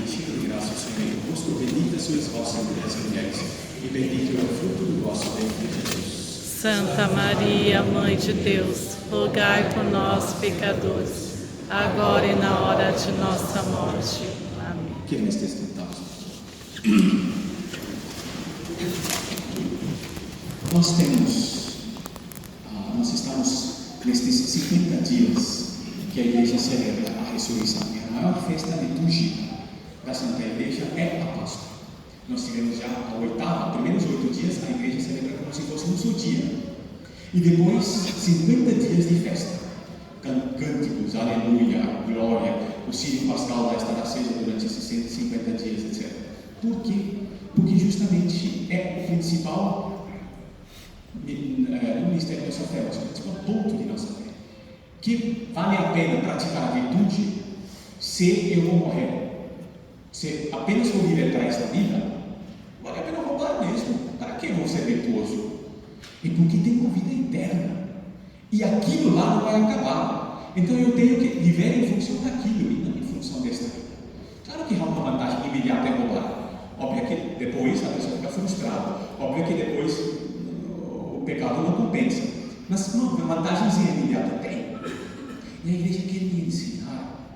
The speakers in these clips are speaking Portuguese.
bendita de graça, o Senhor é convosco, bendita sois vós entre as mulheres, e bendito é o fruto do vosso ventre, Jesus. Santa Maria, Mãe de Deus, rogai por nós, pecadores, agora e na hora de nossa morte. Amém. Queremos testemunhar. Nós estamos nestes 50 dias que a Igreja celebra a ressurreição. E a maior festa litúrgica da Santa Igreja é a Páscoa. Nós tivemos já a oitava, primeiros 8 dias, a Igreja celebra como se fosse no seu dia. E depois, 50 dias de festa. Cânticos, aleluia, glória, o sírio pascal vai estar aceso durante esses 150 dias, etc. Por quê? Porque justamente é o principal ministério da nossa fé, o principal ponto de nossa fé. Que vale a pena praticar a virtude se eu vou morrer. Se apenas vou viver para esta vida, vale a pena roubar mesmo. Para que eu vou ser virtuoso? E porque tem uma vida eterna. E aquilo lá não vai acabar. Então eu tenho que viver em função daquilo e não em função desta vida. Claro que há uma vantagem imediata em roubar. Óbvio que depois a pessoa fica frustrada. Óbvio que depois o pecado não compensa. Mas uma vantagemzinha imediata tem. E a Igreja quer me ensinar,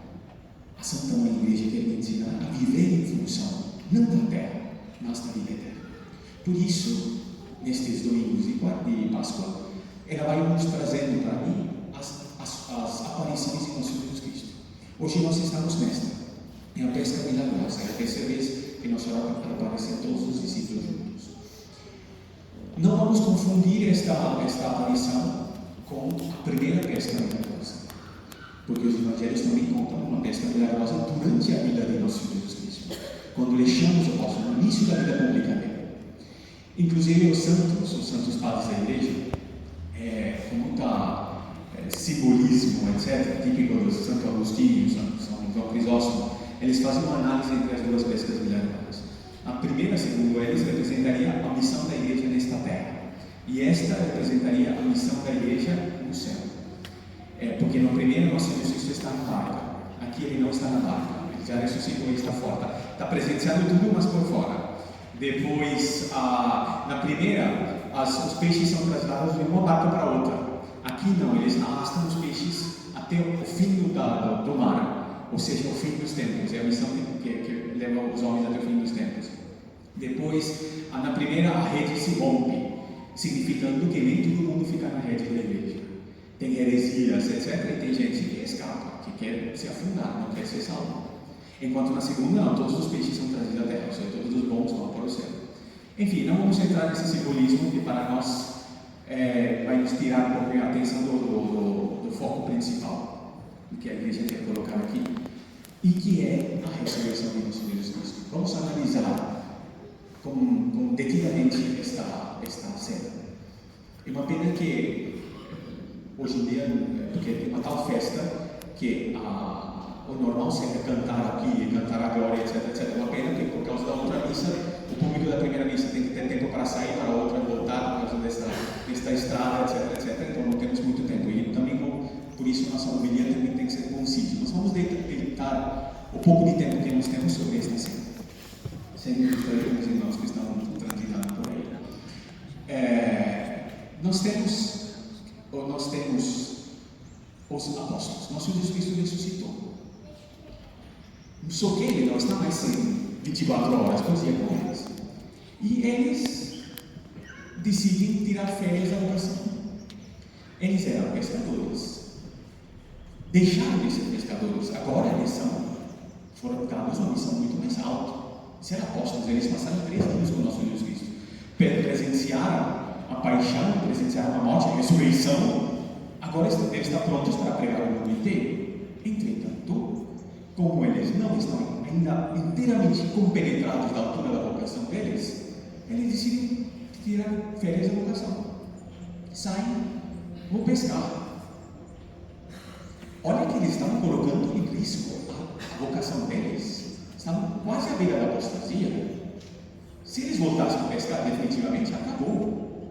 a Santa Mãe Igreja quer me ensinar a viver em função, não da terra, mas da vida eterna. Por isso, nestes domingos de Páscoa, ela vai nos trazendo para mim as aparições de nosso Jesus Cristo. Hoje nós estamos nesta, é a pesca milagrosa, é a terceira vez que nós aparecemos todos os discípulos juntos. Não vamos confundir esta aparição com a primeira pesca milagrosa, porque os evangelhos também contam uma pesca milagrosa durante a vida de nosso Jesus Cristo, quando deixamos o apóstolo no início da vida pública dele. Inclusive os santos padres da igreja, com muita simbolismo, etc., típico do Santo Agostinho, São João Crisóstomo, eles fazem uma análise entre as duas pescas milagrosas. A primeira, segundo eles, representaria a missão da igreja nesta terra, e esta representaria a missão da igreja no céu. Porque no primeiro, nosso Jesus Cristo está na barca, aqui ele não está na barca, ele já ressuscitou e está fora, está presenciando tudo, mas por fora. Depois, na primeira, os peixes são trasladados de uma barca para outra. Aqui não, eles arrastam os peixes até o fim do mar, ou seja, o fim dos tempos. É a missão que leva os homens até o fim dos tempos. Depois, na primeira, a rede se rompe, significando que nem todo mundo fica na rede da igreja. Tem heresias, etc., e tem gente que escapa, que quer se afundar, não quer ser salvo. Enquanto na segunda, não, todos os peixes são trazidos à terra, ou seja, todos os bons vão para o céu. Enfim, não vamos entrar nesse simbolismo que para nós vai nos tirar um pouco a atenção do foco principal, do que a igreja quer colocar aqui, e que é a ressurreição de nosso Jesus Cristo. Vamos analisar detenidamente esta cena. É uma pena que hoje em dia, porque tem uma tal festa que o normal seria cantar aqui, cantar a glória, etc, etc. É uma pena que por causa da outra missa, o público da primeira missa tem que ter tempo para sair para a outra, voltar por causa desta estrada, etc, etc. Então não temos muito tempo. E também, por isso, nossa homilia também tem que ser concisa. Nós vamos dedicar o pouco de tempo que nós temos sobre esta cena. Sempre gostaria dos irmãos que estão transitando por aí. Nós temos os apóstolos. Nosso Jesus Cristo ressuscitou. Só que ele não está mais em 24 horas por dia com eles. E eles decidem tirar férias da vocação. Eles eram pescadores. Deixaram de ser pescadores. Agora eles foram dados uma missão muito mais alta. Ser apóstolos, eles passaram 3 anos com o nosso Jesus Cristo. Presenciaram a paixão, presenciaram a morte, a ressurreição. Agora devem estar prontos para pregar o mundo inteiro. Entretanto, como eles não estão ainda inteiramente compenetrados da altura da vocação deles, eles decidem tirar férias da vocação. Saem, vão pescar. Olha que eles estavam colocando em risco a vocação deles. Estavam quase à beira da apostasia. Se eles voltassem a pescar, definitivamente acabou.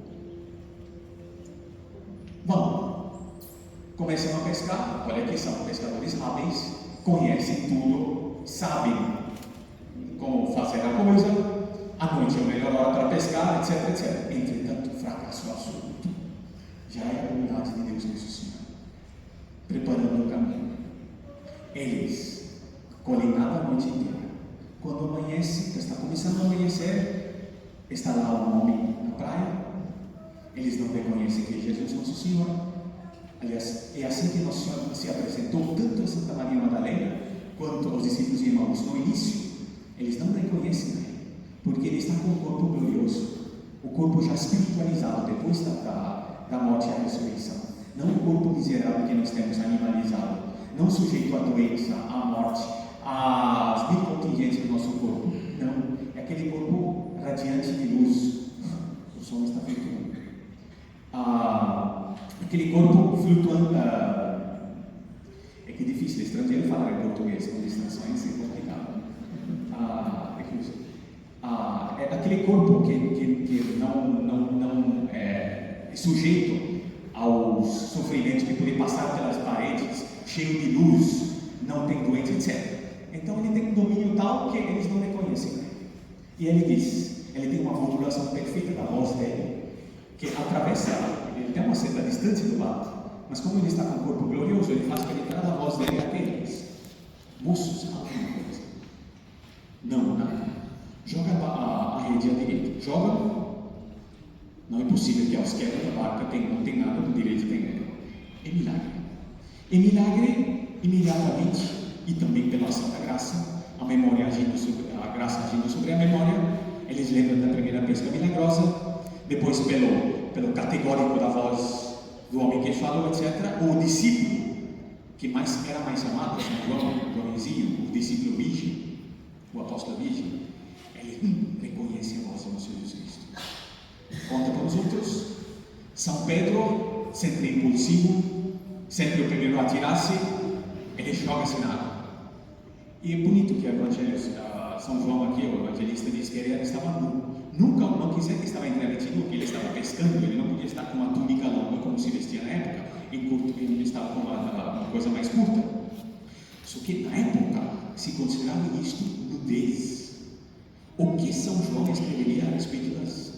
Bom, começam a pescar. Olha que são pescadores hábeis, conhecem tudo, sabem tal coisa, à noite é a melhor hora para pescar, etc, etc. Entretanto, fracasso absoluto. Já é a vontade de Deus ressuscitar, preparando o caminho. Eles colhem nada a noite inteira. Quando amanhece, está começando a amanhecer, está lá um homem na praia. Eles não reconhecem que Jesus é Nosso Senhor. Aliás, é assim que Nosso Senhor se apresentou tanto a Santa Maria Madalena quanto aos discípulos de Emmaus no início. Eles não reconhecem Ele, porque Ele está com o corpo glorioso, o corpo já espiritualizado depois da morte e a ressurreição. Não o corpo miserável que nós temos animalizado, não sujeito à doença, à morte, às mil contingências do nosso corpo. Não, é aquele corpo radiante de luz. O som está feito. Aquele corpo flutuante. É que é difícil, estrangeiro falar em português com distrações é complicado. É aquele corpo que não é sujeito aos sofrimentos que podem passar pelas paredes, cheio de luz, não tem doença, etc. Então ele tem um domínio tal que eles não reconhecem. E ele diz, ele tem uma modulação perfeita da voz dele, que atravessa, ele tem uma certa distância do lado, mas como ele está com o corpo glorioso, ele faz penetrar a voz dele àqueles. Moços, alguma coisa? Não, nada. Joga a rede à direita. Joga. Não é possível que aos quebra da barca não tem nada, do direito tem nada. É milagre. É milagre imediatamente, e também pela ação da graça, a graça agindo sobre a memória, eles lembram da primeira pesca milagrosa, depois pelo categórico da voz do homem que falou, etc. O discípulo, que era mais amado, São João, o jovenzinho, o discípulo virgem, o apóstolo virgem, ele reconhece a voz do Nosso Jesus Cristo. Conta para os outros. São Pedro, sempre impulsivo, sempre o primeiro a atirar-se, ele joga-se na água. E é bonito que São João aqui, o evangelista, diz que ele estava nu. Nunca não quiser que estava entrevestido, porque ele estava pescando, ele não podia estar com uma túnica longa como se vestia na época, ele estava com uma coisa mais curta. Só que na época se considerava isto nudez. O que São João escreveria a respeito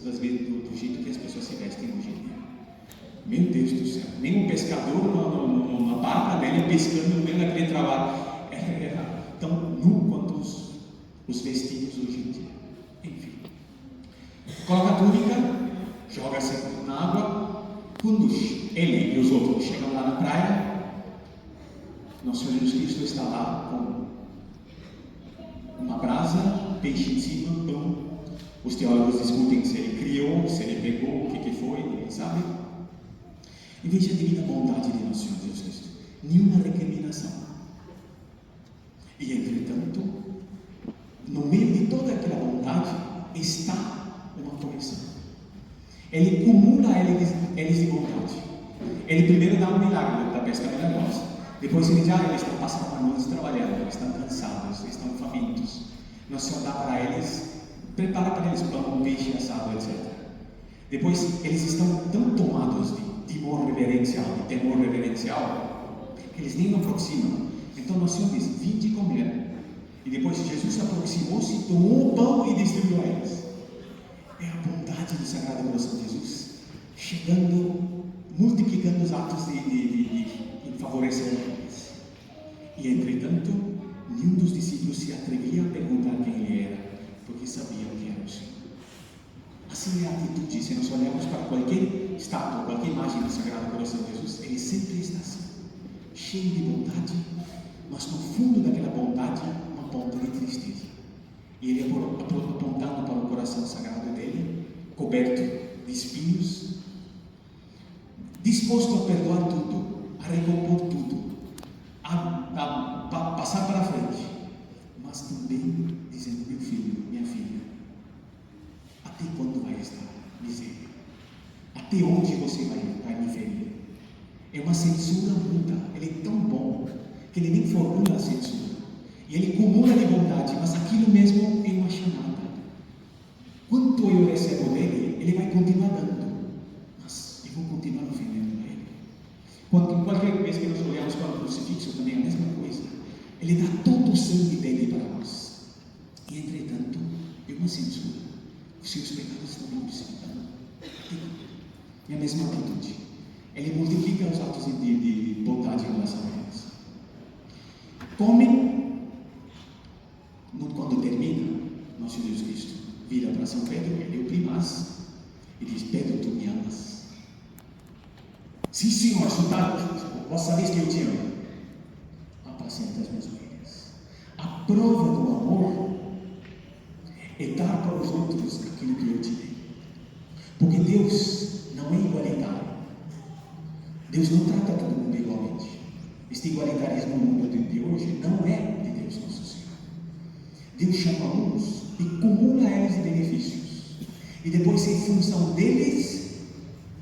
do jeito que as pessoas se vestem hoje em dia? Meu Deus do céu, nem um pescador na barca dele pescando no meio daquele trabalho era tão nu quanto os vestidos hoje em dia. Enfim, coloca a túnica, joga-se na água. Quando ele e os outros chegam lá na praia, Nosso Senhor Jesus Cristo está lá com uma brasa, peixe em cima, pão. Os teólogos discutem se ele criou, se ele pegou, o que foi, ninguém sabe. E veja a divina bondade de Nosso Senhor Jesus Cristo. Nenhuma recriminação. E entretanto, no meio de toda aquela bondade está uma correção. Ele cumula eles de bondade. Ele primeiro dá um milagre da pesca milagrosa. Depois eles estão passando a noite trabalhando, eles estão cansados, eles estão famintos. Nosso Senhor dá para eles, prepara para eles pão, peixe assado, etc. Depois eles estão tão tomados de temor reverencial, que eles nem aproximam. Então Nosso Senhor diz, vinde comer. E depois Jesus aproximou-se, tomou o pão e distribuiu a eles. É a bondade do Sagrado Coração de Jesus, chegando, multiplicando os atos de favorecer eles. E entretanto, nenhum dos discípulos se atrevia a perguntar quem ele era, porque sabiam que era o Senhor. Assim é a atitude. Se nós olharmos para qualquer estátua, qualquer imagem do Sagrado Coração de Jesus, ele sempre está assim, cheio de bondade, mas no fundo daquela bondade, uma ponta de tristeza. E ele apontando para o coração sagrado dele, coberto de espinhos, disposto a perdoar tudo, a recompor tudo, a passar para a frente, mas também dizendo, meu filho, minha filha, até quando vai estar miséria? Até onde você vai me ferir? É uma censura muda. Ele é tão bom que ele nem formula a censura. E ele cumula de bondade, mas aquilo mesmo é uma chamada. Quanto eu recebo dele, ele vai continuar dando, mas eu vou continuar ofendendo a ele. Qualquer vez que nós olhamos para o crucifixo, também é a mesma coisa. Ele dá todo o sangue dele para nós. E entretanto, não censura. Os seus pecados estão limpos. É a mesma atitude. Ele multiplica os atos de bondade em relação a eles. Come, quando termina, nosso Jesus Cristo vira para São Pedro, ele é o primaz, e diz: Pedro, tu me amas? Sim, Senhor, vós sabeis que eu te amo. Apacenta as minhas ovelhas. A prova do amor é dar para os outros aquilo que eu te dei. Porque Deus não é igualitário. Deus não trata todo mundo igualmente. Este igualitarismo no mundo de hoje não é de Deus nosso Senhor. Deus chama uns e cumula a eles de benefícios. E depois, em função deles,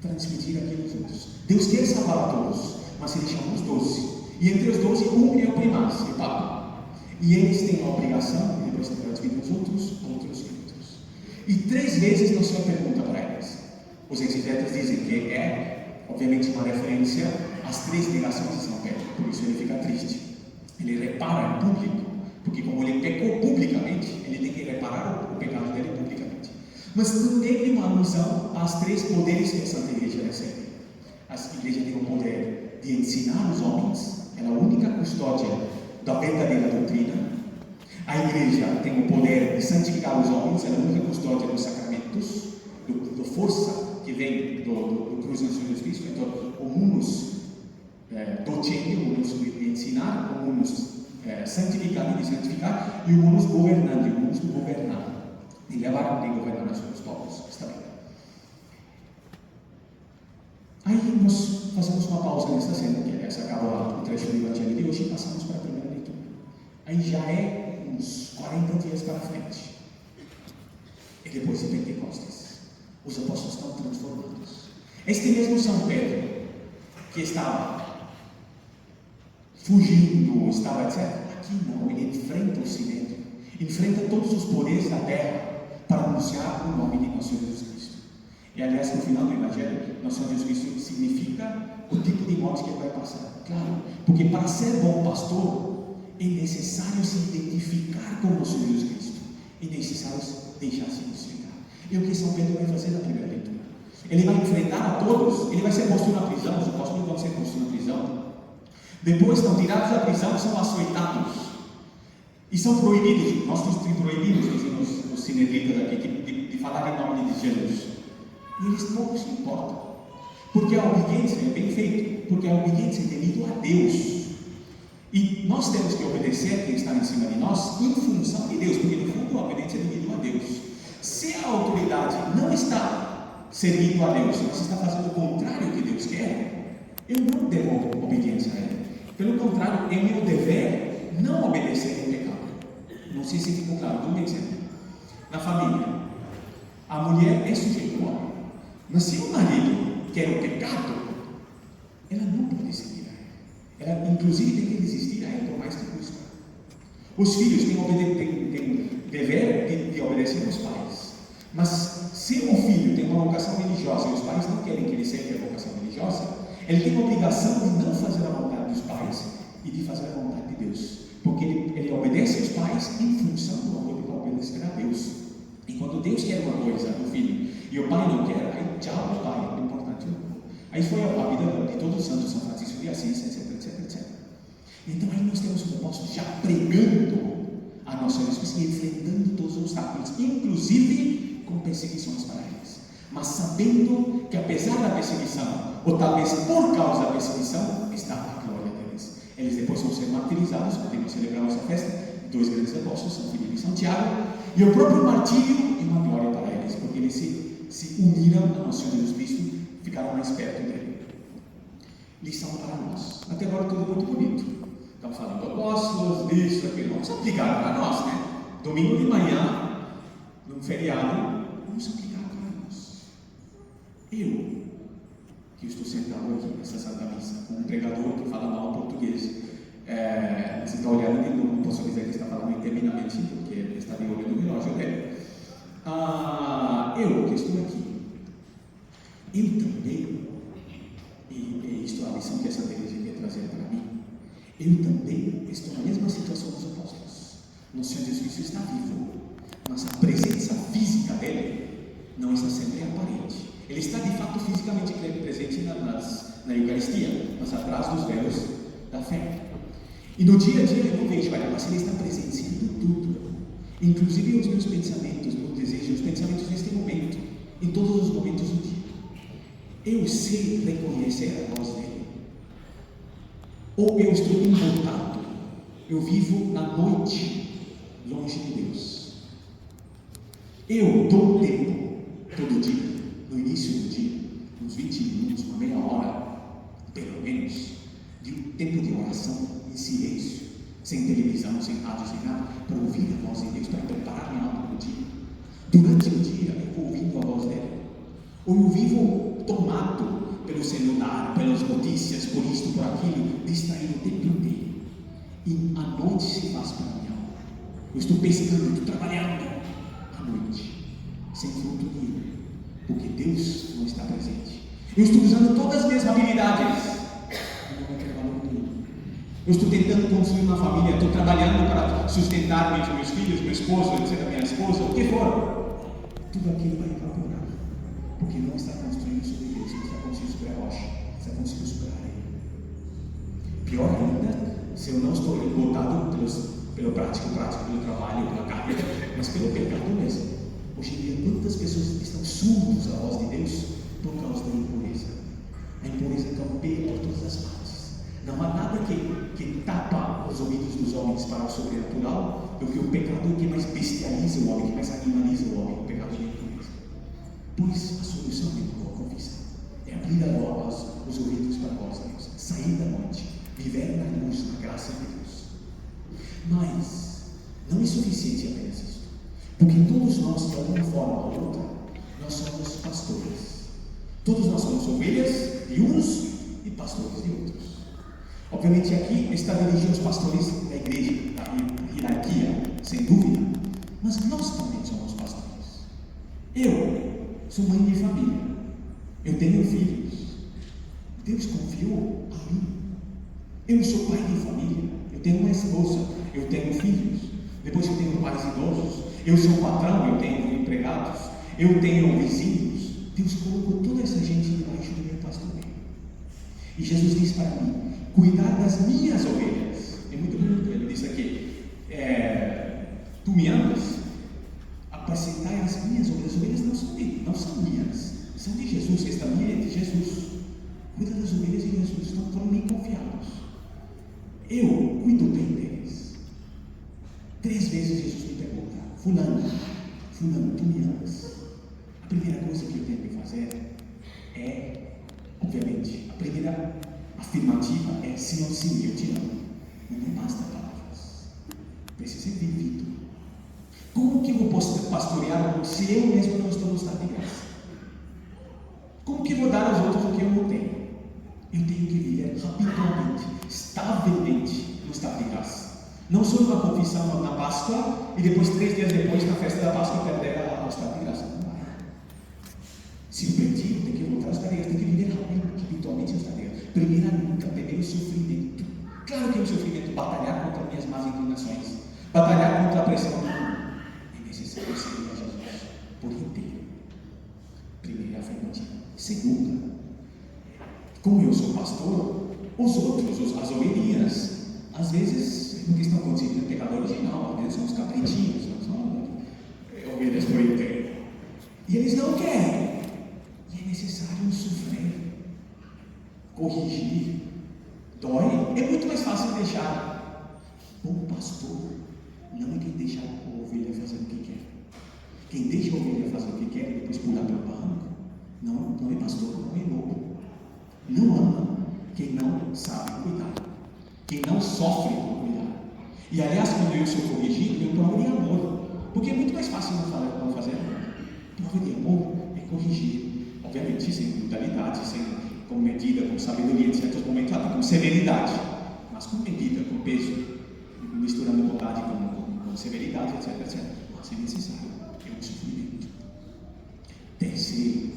transmitir aquilo aos outros. Deus quer salvar a todos, mas Ele chama os 12. E entre os 12, um é o primaz, é o Papa. E eles têm a obrigação de depois transmitir aos outros. E 3 vezes o Senhor pergunta para eles. Os exegetas dizem que é, obviamente, uma referência às 3 negações de São Pedro. Por isso ele fica triste. Ele repara em público, porque como ele pecou publicamente, ele tem que reparar o pecado dele publicamente. Mas não teve uma alusão às 3 poderes que a Santa Igreja recebe. A Igreja tem o poder de ensinar os homens, ela é a única custódia da verdadeira doutrina. A Igreja tem o poder de santificar os homens, ela é a única custódia dos sacramentos, da força que vem do cruz do Senhor Jesus Cristo. Então, o munus docente, o munus de ensinar, o munus santificar e de santificar, e o munus governante, o munus de governar, de levar e governar os povos. Está bem. Aí nós fazemos uma pausa nesta cena, que essa acaba o trecho do Evangelho de hoje, e passamos para a primeira leitura. Aí já é uns 40 dias para frente. E depois de Pentecostes, os apóstolos estão transformados. Este mesmo São Pedro, que estava fugindo, estava etc. Aqui não, ele enfrenta o Sinédrio, enfrenta todos os poderes da terra para anunciar o nome de nosso Jesus Cristo. E aliás, no final do Evangelho, nosso Jesus Cristo significa o tipo de morte que ele vai passar. Claro, porque para ser bom pastor, é necessário se identificar com nosso Jesus Cristo. É necessário deixar-se crucificar. É o que São Pedro vai fazer na primeira leitura. Ele vai enfrentar a todos, ele vai ser posto na prisão, os apóstolos vão ser postos na prisão. Depois são tirados da prisão, são açoitados. E são proibidos, nós nos proibimos, dizem os sinedritas aqui, de falar em nome de Jesus. E eles pouco se importam. Porque a obediência é bem feita, porque a obediência é devido a Deus. E nós temos que obedecer quem está em cima de nós em função de Deus, porque no fundo a obediência é devido a Deus. Se a autoridade não está servindo a Deus, mas está fazendo o contrário que Deus quer, eu não devo obediência a Ele. Pelo contrário, é meu dever não obedecer ao pecado. Não sei se ficou claro, dou um exemplo. Na família, a mulher é sujeita ao homem, mas se o marido quer o pecado, ela não pode seguir a ele. Ela, inclusive, tem que resistir a ele por mais que custa. Os filhos têm dever de obedecer aos pais. Mas se o filho tem uma vocação religiosa e os pais não querem que ele seja a vocação religiosa, ele tem a obrigação de não fazer a vontade dos pais e de fazer a vontade de Deus. Porque ele obedece aos pais em função do amor de obedecer a Deus. E quando Deus quer uma coisa do filho e o pai não quer, aí tchau o pai, o importante é o amor. Aí foi a vida de todos os santos, São Francisco de Assis, etc. Então aí nós temos os apóstolos já pregando a nossa Jesus e enfrentando todos os obstáculos, inclusive com perseguições para eles. Mas sabendo que apesar da perseguição, ou talvez por causa da perseguição, está a glória deles. Eles depois vão ser martirizados, podemos celebrar essa festa, 2 grandes apóstolos, São Filipe e São Tiago, e o próprio martírio é uma glória para eles, porque eles se uniram a nosso Jesus Cristo, ficaram mais perto dele. Lição para nós. Até agora tudo muito bonito. Estamos falando apóstolos, disso, aquilo. Vamos aplicar para nós, né? Domingo de manhã, num feriado, vamos aplicar para nós. Eu, que estou sentado aqui nessa Santa Missa, com um pregador que fala mal português, você está olhando e não posso dizer que está falando interminamente, porque ele está de olho no relógio dele. Eu que estou aqui, eu também, e isto é a lição que essa igreja quer trazer para mim, eu também estou na mesma situação dos apóstolos. Nosso Senhor Jesus Cristo está vivo, mas a presença física dele não está sempre aparente. Ele está de fato fisicamente presente na Eucaristia, mas atrás dos véus da fé. E no dia a dia eu não vejo, mas ele está presente em tudo, inclusive os meus pensamentos, meus desejos, os pensamentos neste momento, em todos os momentos do dia. Eu sei reconhecer a voz dele. Ou eu estou embotado, eu vivo na noite, longe de Deus. Eu dou tempo, todo dia, no início do dia, uns 20 minutos, uma meia hora, pelo menos, de um tempo de oração em silêncio, sem televisão, sem rádio, sem nada, para ouvir a voz de Deus, para preparar minha alma para o dia. Durante o dia, eu vou ouvindo a voz dele. Ou eu vivo tomado pelo celular, pelas notícias, por isto, por aquilo, distraído o tempo inteiro. E a noite se faz para minha alma. Eu estou pescando, estou trabalhando à noite, sem fruto nenhum, porque Deus não está presente. Eu estou usando todas as minhas habilidades, e não vai ter valor nenhum. Eu estou tentando construir uma família, estou trabalhando para sustentar meus filhos, meu esposo, etc., minha esposa, o que for. Tudo aquilo vai evaporar, porque não está construindo sobre Deus, não está construindo sobre a rocha, está construindo sobre a areia. Pior ainda, se eu não estou botado pelo prático, pelo trabalho, pela carreira, mas pelo pecado mesmo. Hoje em dia, quantas pessoas estão surdos à voz de Deus por causa da impureza? A impureza campeia por todas as partes. Não há nada que tapa os ouvidos dos homens para o sobrenatural do que o pecado que mais bestializa o homem, que mais animaliza o homem, o pecado de impureza. Pois a solução é a confissão, é abrir os ouvidos para a voz de Deus, sair da noite, viver na luz, na graça de Deus. Mas não é suficiente apenas isso, porque todos nós, de alguma forma ou outra, nós somos pastores. Todos nós somos ovelhas de uns e pastores de outros. Obviamente aqui está dirigindo os pastores da igreja, da hierarquia, sem dúvida, mas nós também somos pastores. Eu sou mãe de família, eu tenho filhos, Deus confiou a mim. Eu sou pai de família, eu tenho uma esposa, eu tenho filhos, depois eu tenho pais idosos, eu sou patrão, eu tenho empregados, eu tenho vizinhos. Deus colocou toda essa gente debaixo do meu pastoreio. E Jesus diz para mim: cuidar das minhas ovelhas. É muito bonito, ele diz aqui: tu me amas, apacentai as minhas ovelhas. As ovelhas não são minhas, são de Jesus. Esta minha é de Jesus. Cuida das ovelhas de Jesus, não foram nem confiados. Eu cuido bem deles. 3 vezes Jesus me pergunta: fulano, tu me amas? A primeira coisa que eu tenho que fazer é, obviamente, a primeira afirmativa é: Senhor, sim, eu te amo. Não basta palavras, precisa ser vivido. Como que eu vou pastorear se eu mesmo não estou no estado de graça? Como que eu vou dar aos outros o que eu não tenho? Eu tenho que viver habitualmente, estavelmente no estado de graça. Não só uma confissão na Páscoa e depois 3 dias depois, na festa da Páscoa, perder o estado de graça. Não vai. Se eu perdi, eu tenho que voltar ao estado de graça, tenho que viver habitualmente no estado de graça. Primeiro, nunca perder o sofrimento. Claro que é um sofrimento, batalhar contra minhas más inclinações, batalhar contra a pressão. É necessário seguir a Jesus por inteiro. Primeira afirmativa. Segunda, como eu sou pastor, os outros, as ovelhinhas, às vezes, porque estão considerando pecado original, às vezes são os capritinhos, não são ovelhas por inteiro. E eles não querem. E é necessário sofrer, corrigir. Dói. É muito mais fácil deixar. Bom pastor não é quem deixa a ovelha fazer o que quer. Quem deixa a ovelha fazer o que quer e depois pular pelo barranco, não é pastor, não é lobo. Não ama quem não sabe cuidar, quem não sofre por cuidar. E aliás, quando eu sou corrigido, eu provo de amor, porque é muito mais fácil não fazer nada. Prova de amor é corrigir, obviamente sem brutalidade, com medida, com sabedoria em certos momentos, até com severidade, mas com medida, com peso, misturando bondade com severidade, etc. Mas é necessário, é um sofrimento. Terceiro,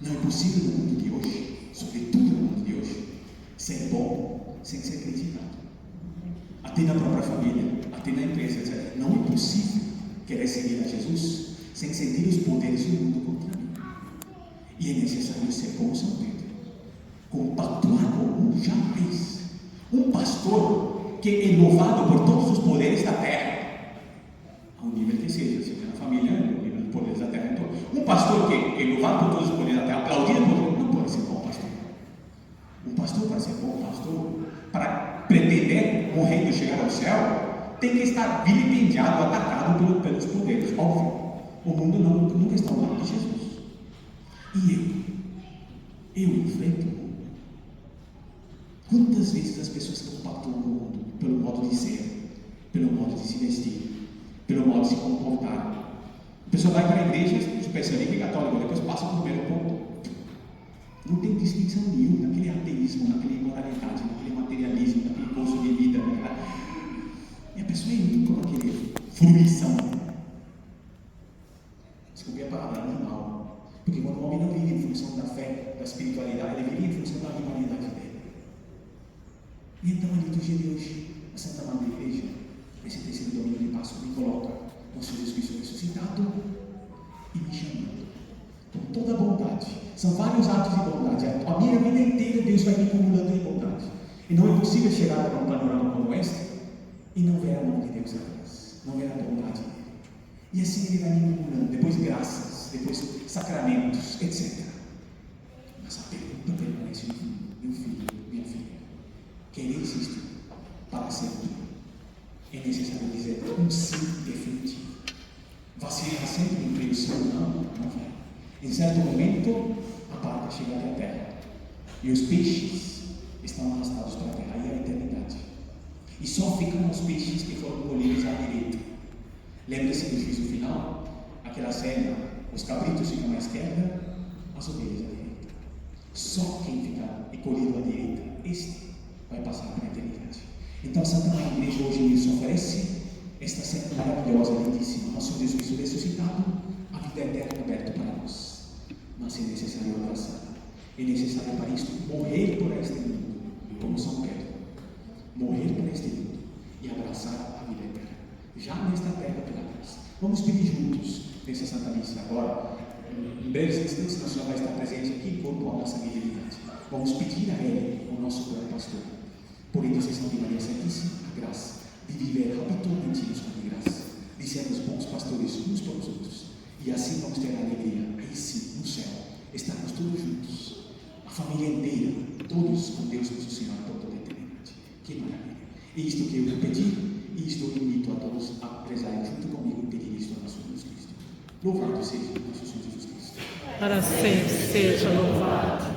não é possível no mundo de hoje, sobretudo no mundo de hoje, ser bom sem ser criticado. Até na própria família, até na empresa, etc. Não é possível querer seguir a Jesus sem sentir os poderes do mundo contra mim. E é necessário ser como São Pedro, compactuar como jamais. Um pastor que é louvado por todos os poderes da terra, ao nível que seja, se é na família, ao nível dos poderes da terra. Então, um pastor que é louvado por todos os poderes da terra, aplaudido por todos, não pode ser bom pastor. Um pastor, para ser bom pastor, para pretender morrer e chegar ao céu, tem que estar vilipendiado, atacado pelos poderes. Óbvio, o mundo nunca está ao lado de Jesus. E eu enfrento o mundo. Quantas vezes as pessoas compactuam com o mundo pelo modo de ser, pelo modo de se vestir, pelo modo de se comportar? A pessoa vai para a igreja, percebe que é católico, depois passa para o primeiro ponto. Não tem distinção nenhuma naquele ateísmo, naquela imoralidade, naquele materialismo, naquele gosto de vida. E a pessoa é muito naquele fruição. Desculpe a palavra, animal. Porque quando o homem não vive em função da fé, da espiritualidade, ele vive em função da animalidade dele. E então a liturgia de hoje, a Santa Madre Igreja, esse terceiro domingo de Páscoa, me coloca nosso Jesus Cristo ressuscitado e me chamando com toda a bondade. São vários atos de bondade. A minha vida inteira Deus vai me acumulando em bondade. E não é possível chegar para um panorama como este e não ver a mão de Deus atrás, não ver a bondade dele. E assim ele vai me acumulando, depois graças, depois sacramentos, etc. Mas a pergunta permanece no fundo: meu filho, minha filha, quereis isto para sempre? É necessário dizer um sim definitivo. Vacilar sempre em creio sim ou não vai. Em certo momento, a barca chega até a terra e os peixes estão arrastados para a terra e a eternidade. E só ficam os peixes que foram colhidos à direita. Lembra-se do juízo final? Aquela cena: os cabritos ficam à esquerda, as ovelhas à direita. Só quem ficar e colhido à direita, este vai passar para a eternidade. Então a Santa Mãe Igreja hoje nos oferece esta cena maravilhosa, lindíssima. Nosso Jesus Cristo ressuscitado, a vida eterna aberta para nós. Mas é necessário abraçar. É necessário para isto morrer por este mundo, como São Pedro. Morrer por este mundo e abraçar a vida eterna, já nesta terra pela graça. Vamos pedir juntos nessa Santa Missa agora. Em breves instantes, nós vamos estar presente aqui em corpo a nossa divindade. Vamos pedir a Ele, o nosso grande pastor, por intercessão de Maria Santíssima, a graça de viver habitualmente nos de graça, de sermos bons pastores uns para os outros. E assim vamos ter a alegria, aí sim, no céu, estarmos todos juntos, a família inteira, todos com Deus nosso Senhor por toda a eternidade. Que maravilha! É isto que eu pedi, e isto eu invito a todos a rezarem junto comigo e pedir isto ao nosso Jesus Cristo. Louvado seja o nosso Senhor Jesus Cristo. Para sempre seja louvado.